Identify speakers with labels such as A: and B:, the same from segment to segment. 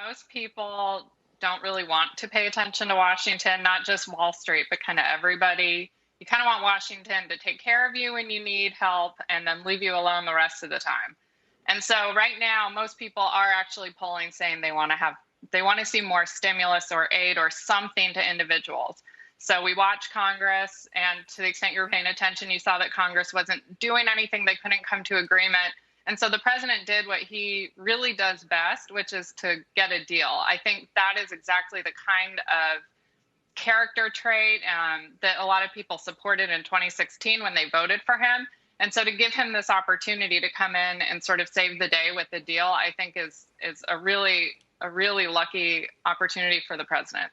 A: Most people don't really want to pay attention to Washington, not just Wall Street, but kind of everybody. You kind of want Washington to take care of you when you need help and then leave you alone the rest of the time. And so right now, most people are actually polling saying they want to see more stimulus or aid or something to individuals. So we watched Congress, and to the extent you were paying attention, you saw that Congress wasn't doing anything. They couldn't come to agreement. And so the president did what he really does best, which is to get a deal. I think that is exactly the kind of character trait that a lot of people supported in 2016 when they voted for him. And so to give him this opportunity to come in and sort of save the day with the deal, I think is a really lucky opportunity for the president.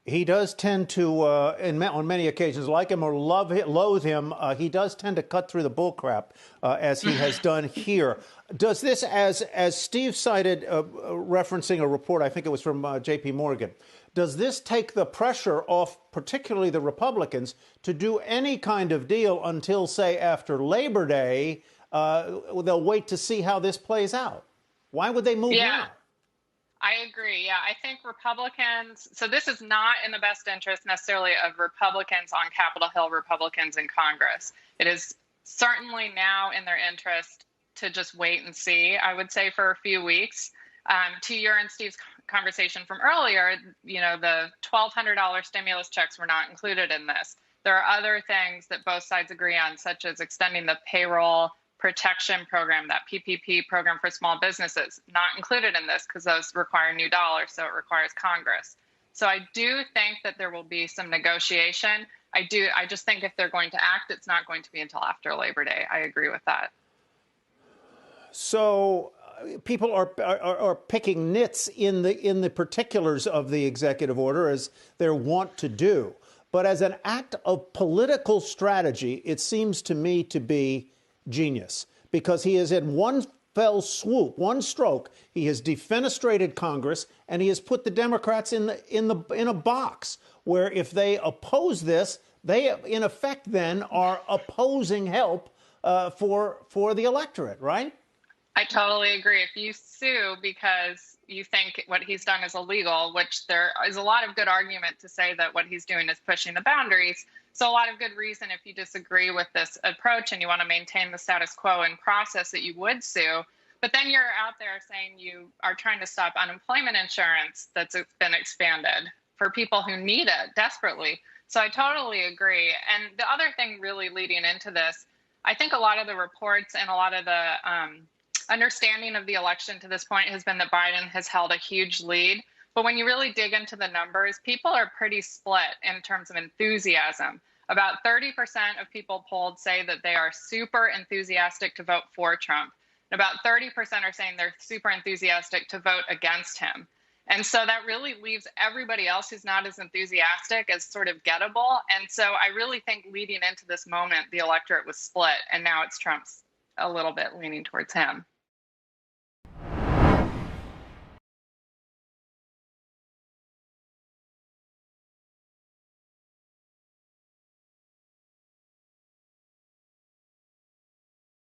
B: He does tend to, on many occasions, like him or loathe him, he does tend to cut through the bullcrap, as he has done here. Does this, as Steve cited, referencing a report, I think it was from J.P. Morgan, does this take the pressure off particularly the Republicans to do any kind of deal until, say, after Labor Day? They'll wait to see how this plays out. Why would they move now?
A: I agree. Yeah, I think Republicans, so this is not in the best interest necessarily of Republicans on Capitol Hill, Republicans in Congress. It is certainly now in their interest to just wait and see, I would say, for a few weeks. To your and Steve's conversation from earlier, you know, the $1,200 stimulus checks were not included in this. There are other things that both sides agree on, such as extending the payroll protection program, that PPP program for small businesses, not included in this because those require new dollars, so it requires Congress. So I do think that there will be some negotiation. I just think if they're going to act, it's not going to be until after Labor Day. I agree with that.
B: So people are picking nits in the particulars of the executive order, as they're wont to do. But as an act of political strategy, it seems to me to be genius, because he is in one fell swoop, one stroke, he has defenestrated Congress, and he has put the Democrats in a box where if they oppose this, they in effect then are opposing help for the electorate, right?
A: I totally agree. If you sue because you think what he's done is illegal, which there is a lot of good argument to say that what he's doing is pushing the boundaries. So a lot of good reason if you disagree with this approach and you want to maintain the status quo and process that you would sue. But then you're out there saying you are trying to stop unemployment insurance that's been expanded for people who need it desperately. So I totally agree. And the other thing really leading into this, I think a lot of the reports and a lot of the understanding of the election to this point has been that Biden has held a huge lead. But when you really dig into the numbers, people are pretty split in terms of enthusiasm. About 30% of people polled say that they are super enthusiastic to vote for Trump. And about 30% are saying they're super enthusiastic to vote against him. And so that really leaves everybody else who's not as enthusiastic as sort of gettable. And so I really think leading into this moment, the electorate was split, and now it's Trump's a little bit leaning towards him.